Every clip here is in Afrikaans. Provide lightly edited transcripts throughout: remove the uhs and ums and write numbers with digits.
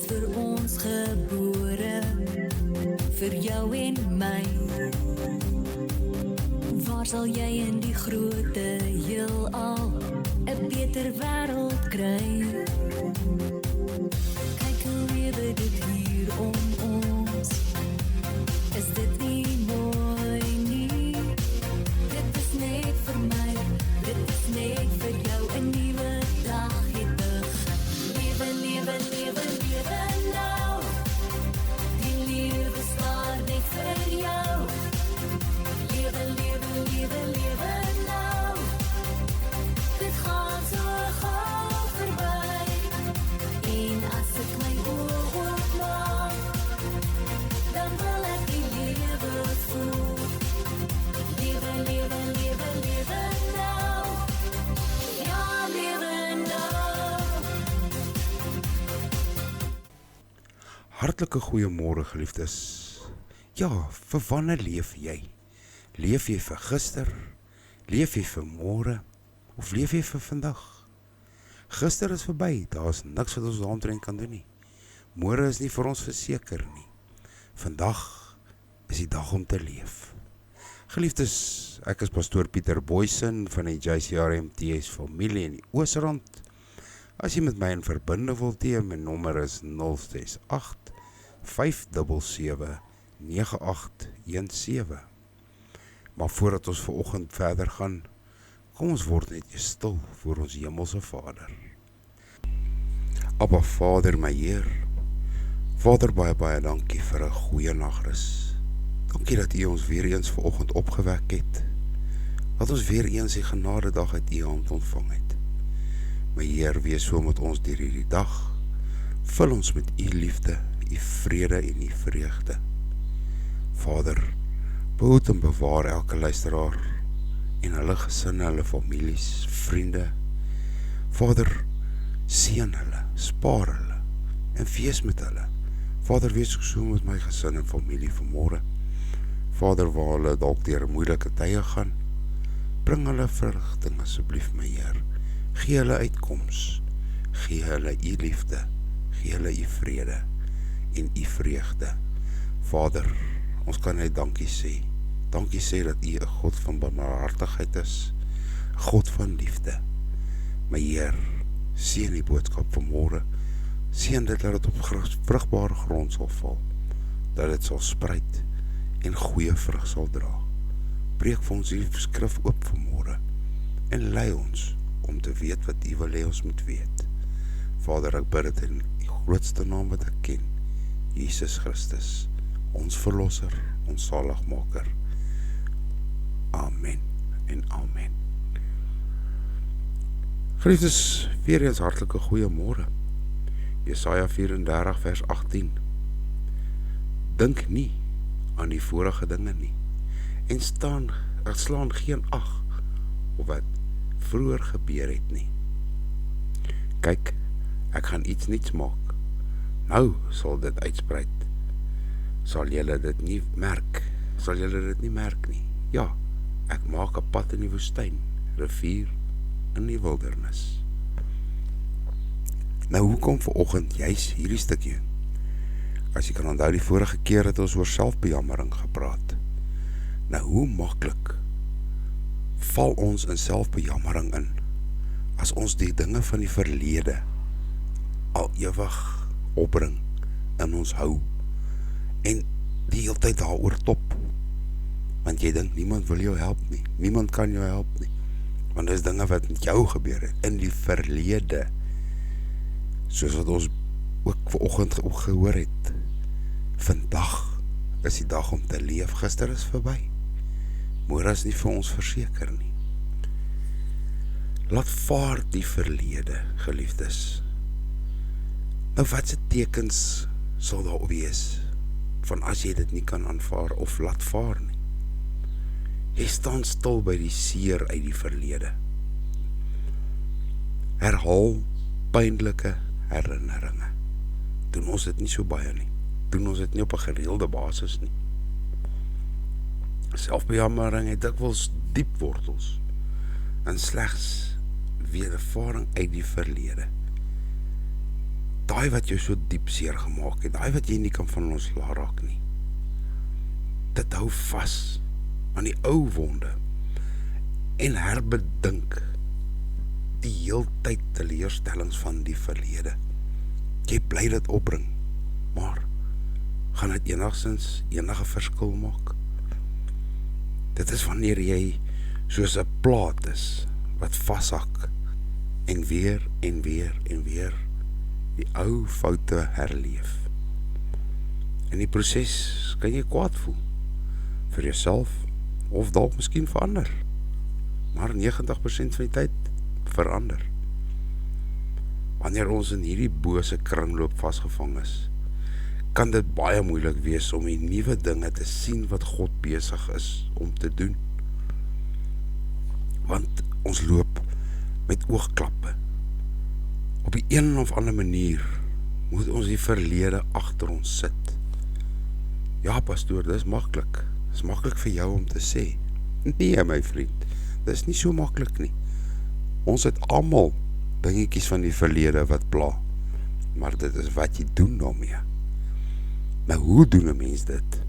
vir ons gebore, vir jou en my. Waar sal jy in die grote heelal 'n beter wêreld kry? Kyk hoe lewe dit hier om ons. Is dit nie mooi nie? Dit is net vir my, dit is net vir jou 'n nuwe dag het begin. Lewe, lewe, lewe, lewe nou. Die lewe staar net vir jou. Lewe, lewe, lewe, lewe nou. Dit gaan so gou verby. En as ek my oë oopmaak, dan wil ek die lewe voel. Lewe, lewe, lewe, lewe nou. Ja, lewe nou. Hartlike goeiemôre geliefdes. Ja, vir wanneer leef jy? Leef jy vir gister? Leef jy vir môre? Of leef jy vir vandag? Gister is verby, daar is niks wat ons daaromtrent kan doen nie. Môre is nie vir ons verseker nie. Vandag is die dag om te leef. Geliefdes, ek is pastoor Pieter Boysen van die JCRMTS familie in die Oosrand. As jy met my in verbinding wil tree, my nommer is 068 577 9817. Maar voordat ons vanoggend verder gaan, kom ons word net eers stil voor ons hemelse Vader. Abba Vader, my Heer, Vader, baie dankie vir 'n goeie nagrus. Dankie dat U ons weer eens vanoggend opgewek het, dat ons weer eens die genadedag uit U hand ontvang het. My Heer, wees so met ons deur hierdie dag, vul ons met U liefde, U vrede en U vreugde. Vader, behoed en bewaar elke luisteraar en hulle gesinne, hulle families, vriende. Vader, seën hulle, spaar hulle en wees met hulle. Vader, wees ook so met my gesin en familie vanmôre. Vader, waar hulle dalk deur moeilike tye gaan, bring hulle verligting asseblief, my Heer. Gee hulle uitkoms, gee hulle U liefde, gee hulle U vrede en U vreugde. Vader, ons kan net dankie sê. Dankie sê dat U 'n God van barmhartigheid is, 'n God van liefde. My Heer, seën die boodskap van môre. Seën dit dat dit op vrugbare grond sal val, dat dit sal spruit en goeie vrug sal dra. Breek vir ons die skrif oop van môre en lei ons om te weet wat U wil hê ons moet weet. Vader, ek bid dit in die grootste naam wat ek ken, Jesus Christus, ons verlosser, ons saligmaker. Amen en amen. Geliefdes, weer eens hartlike goeiemôre. Jesaja 34 vers 18. Dink nie aan die vorige dinge nie, en slaan geen ag op wat vroeër gebeur het nie. Kyk, ek gaan iets nuuts maak. Nou sal dit uitspruit. Sal julle dit nie merk? Sal julle dit nie merk nie? Ja, ek maak 'n pad in die woestyn, rivier in die wildernis. Nou, hoekom vanoggend juis hierdie stukkie? As jy kan onthou, die vorige keer het ons oor selfbejammering gepraat. Nou, hoe maklik val ons in selfbejammering in, as ons die dinge van die verlede al ewig opbring, in ons hou, en die hele tyd daaroor top, want jy dink, niemand wil jou help nie, niemand kan jou help nie, want dis dinge wat met jou gebeur het, in die verlede, soos wat ons ook vanoggend gehoor het. Vandag is die dag om te leef, gister is verby, môre is nie vir ons verseker nie. Laat vaar die verlede, geliefdes. Nou, wat se tekens sal daar wees, van as jy dit nie kan aanvaar, of laat vaar nie? Jy staan stil by die seer uit die verlede. Herhaal pynlike herinneringe. Doen ons dit nie so baie nie. Doen ons dit nie op 'n gereelde basis nie. Selfbejammering het dikwels diep wortels en slegs wedervaring uit die verlede. daai wat jou so diep seer gemaak het, daai wat jy nie kan van ons laat raak nie. Dit hou vas aan die ou wonde en herbedink die heeltyd teleurstellings van die verlede. Jy bly dit opbring, maar gaan dit enigstens enige verskil maak? Dit is wanneer jy soos 'n plaat is wat vashak en weer en weer en weer die ou foute herleef. In die proses kan jy kwaad voel vir jouself of dalk miskien vir ander, maar 90% van die tyd verander. Wanneer ons in hierdie bose kringloop vasgevang is, kan dit baie moeilik wees om die nuwe dinge te sien wat God besig is om te doen. Want ons loop met oogklappe. Op die een of ander manier moet ons die verlede agter ons sit. Ja, pastoor, dis maklik. Dis maklik vir jou om te sê. Nee, my vriend, dis nie so maklik nie. Ons het almal dingetjies van die verlede wat pla, maar dit is wat jy doen daarmee. Nou, hoe doen 'n mens dit?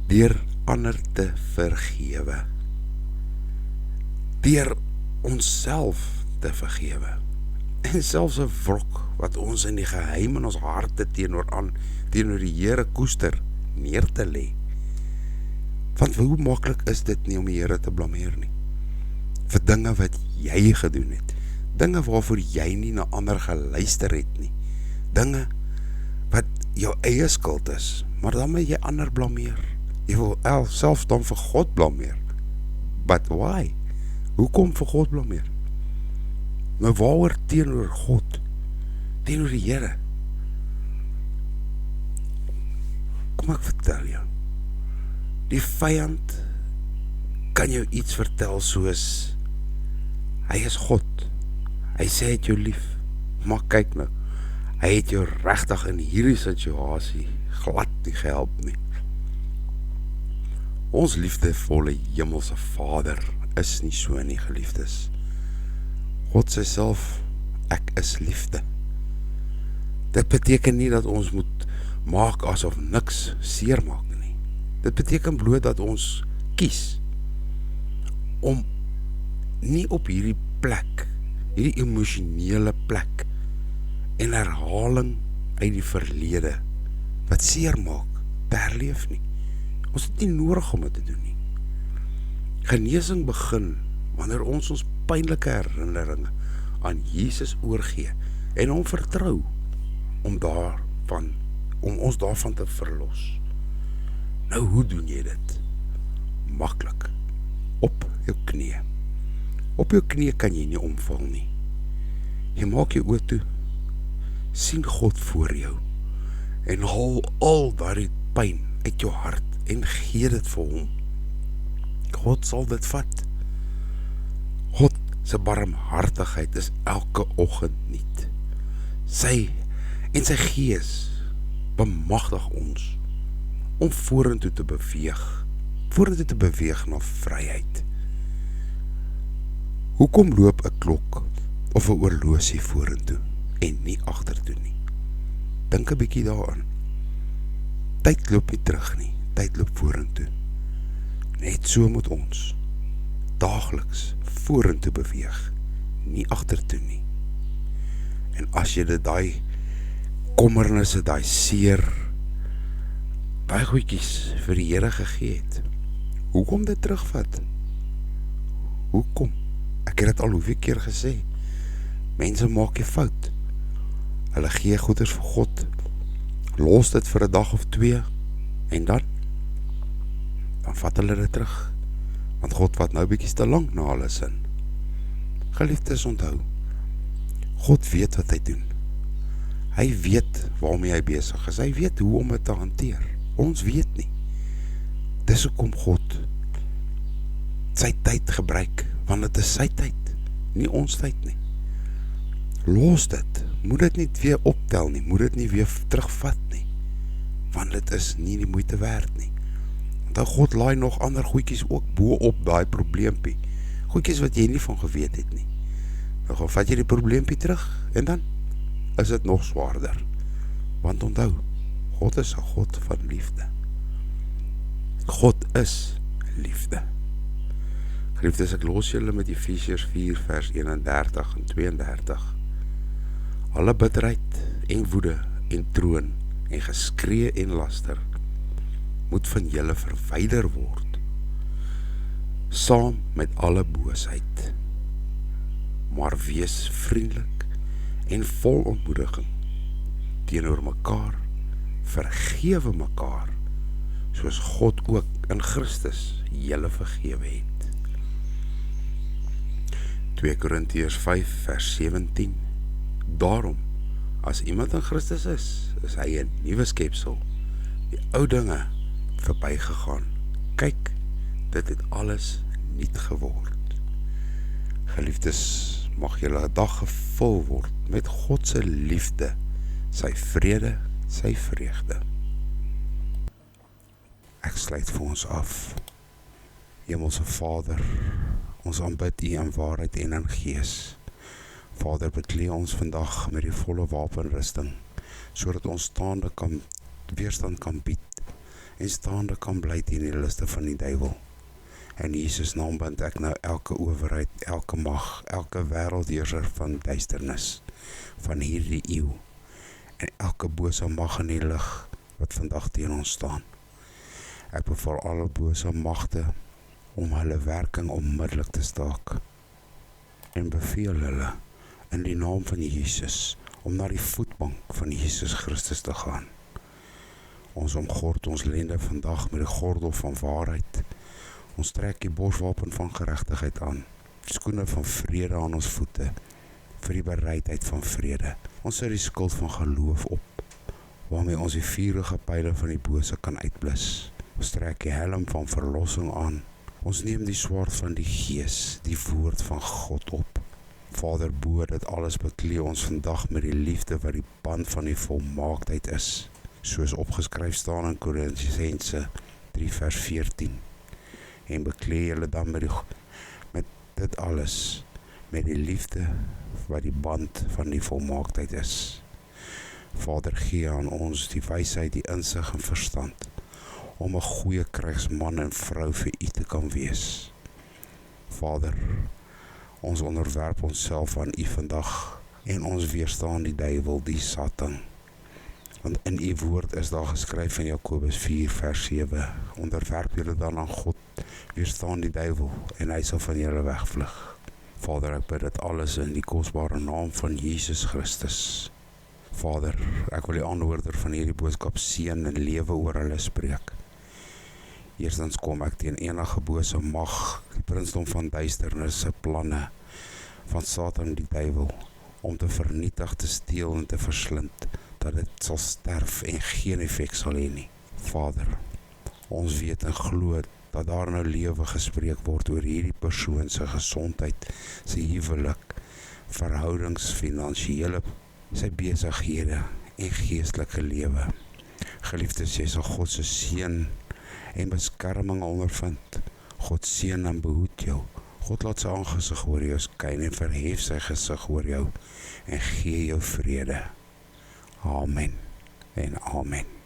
Deur ander te vergewe. Deur onsself te vergewe. En selfs 'n wrok wat ons in die geheim in ons harte teenoor die Here koester, neer te lê. Want hoe maklik is dit nie om die Here te blameer nie? Vir dinge wat jy gedoen het. Dinge waarvoor jy nie na ander geluister het nie. Dinge wat jou eie skuld is, maar dan moet jy ander blameer. Jy wil selfs dan vir God blameer. But why? Hoekom vir God blameer? Nou waaroor teenoor God? Teenoor die Here? Kom ek vertel jou. Die vyand kan jou iets vertel soos hy is God. Hy sê hy het jou lief. Maar kyk nou, hy het jou regtig in hierdie situasie glad nie gehelp nie. Ons liefdevolle hemelse Vader is nie so nie, geliefdes. God sê self, ek is liefde. Dit beteken nie dat ons moet maak asof niks seer maak nie. Dit beteken bloot dat ons kies om nie op hierdie plek, hierdie emosionele plek en herhaling uit die verlede wat seer maak, te herleef nie. Ons het nie nodig om dit te doen nie. Genesing begin wanneer ons pynlike herinneringe aan Jesus oorgee en hom vertrou om ons daarvan te verlos. Nou, hoe doen jy dit? Maklik. Op jou knie. Op jou knie kan jy nie omval nie. Jy maak jou oë toe, sien God voor jou en haal al daardie pyn uit jou hart en gee dit vir hom. God sal dit vat. God se barmhartigheid is elke oggend nuut. Sy Gees bemagtig ons om vorentoe te beweeg na vryheid. Hoekom loop 'n klok of 'n oorlosie vorentoe en nie agtertoe nie? Dink 'n bietjie daaraan. Tyd loop nie terug nie, tyd loop vorentoe. Net so moet ons daagliks vorentoe beweeg, nie agtertoe nie. En as jy dit daai kommernisse, daai seer, daai goedjies vir die Here gegee het, hoekom dit terugvat? Hoekom? Ek het dit al hoeveel keer gesê. Mense maak 'n fout. Hulle gee goeders vir God, los dit vir 'n dag of 2 en dan vat hulle dit terug. Want God vat nou bietjie te lank na hulle sin. Geliefdes, onthou, God weet wat hy doen. Hy weet waarmee hy besig is. Hy weet hoe om dit te hanteer. Ons weet nie. Dis hoekom God sy tyd gebruik, want dit is sy tyd, nie ons tyd nie. Los dit, moet dit nie weer optel nie, moet dit nie weer terugvat nie, want dit is nie die moeite werd nie. Want God laai nog ander goedjies ook bo op daai probleempie, goedjies wat jy nie van geweet het nie. Nou gaan vat jy die probleempie terug, en dan is dit nog swaarder. Want onthou, God is 'n God van liefde. God is liefde. Geliefdes, ek los julle met Efesiërs 4 vers 31 en 32. Alle bitterheid en woede en troon en geskree en laster moet van julle verwyder word, saam met alle boosheid. Maar wees vriendelik en vol ontmoediging teenoor mekaar, vergewe mekaar, soos God ook in Christus julle vergewe het. 2 Korintiërs 5 vers 17. Daarom, as iemand in Christus is hy 'n nuwe skepsel, die ou dinge verbygegaan. Kyk, dit het alles nuut geword. Geliefdes, mag julle 'n dag gevul word met God se liefde, sy vrede, sy vreugde. Ek sluit vir ons af. Hemelse Vader, ons aanbid U in waarheid en in gees. Vader, beklee ons vandag met die volle wapenrusting, sodat ons weerstand kan bied en staande kan bly teen die liste van die duiwel. In Jesus naam bind ek nou elke owerheid, elke mag, elke wêreldheerser van duisternis van hierdie eeu en elke bose mag in die lig wat vandag teen ons staan. Ek beval alle bose magte om hulle werking onmiddellik te staak en beveel hulle in die naam van Jesus om na die voetbank van Jesus Christus te gaan. Ons omgord ons lende vandag met die gordel van waarheid. Ons trek die borswapen van geregtigheid aan, skoene van vrede aan ons voete, vir die bereidheid van vrede. Ons sit die skild van geloof op, waarmee ons die vurige pyle van die bose kan uitblus. Ons trek die helm van verlossing aan. Ons neem die swaard van die Gees, die woord van God op. Vader, bo dit alles beklee ons vandag met die liefde wat die band van die volmaaktheid is, soos opgeskryf staan in Korintiërs 3 vers 14. En beklee julle dan met dit alles, met die liefde wat die band van die volmaaktheid is. Vader, gee aan ons die wysheid, die insig en verstand, om 'n goeie krygsman en vrou vir U te kan wees. Vader, ons onderwerp onsself aan U vandag, en ons weerstaan die duiwel, die Satan. Want in U woord is daar geskryf in Jakobus 4 vers 7, onderwerp julle dan aan God, weerstaan die duiwel, en hy sal van julle wegvlug. Vader, ek bid dit alles in die kosbare naam van Jesus Christus. Vader, ek wil die aanhoorder van hierdie boodskap seën en lewe oor hulle spreek. Eerstens kom ek teen enige bose mag, die prinsdom van duisternis, se planne van Satan die duiwel, om te vernietig, te steel en te verslind, dat dit sal sterf en geen effek sal hê nie. Vader, ons weet en glo dat daar nou lewe gespreek word oor hierdie persoon se gesondheid, sy huwelik, verhoudings, finansiële, sy besighede en geestelike lewe. Geliefdes, jy sal God se seën en beskerming ondervind. God seën en behoed jou. God laat sy aangesig oor jou skyn en verhef sy gesig oor jou en gee jou vrede. Amen en amen.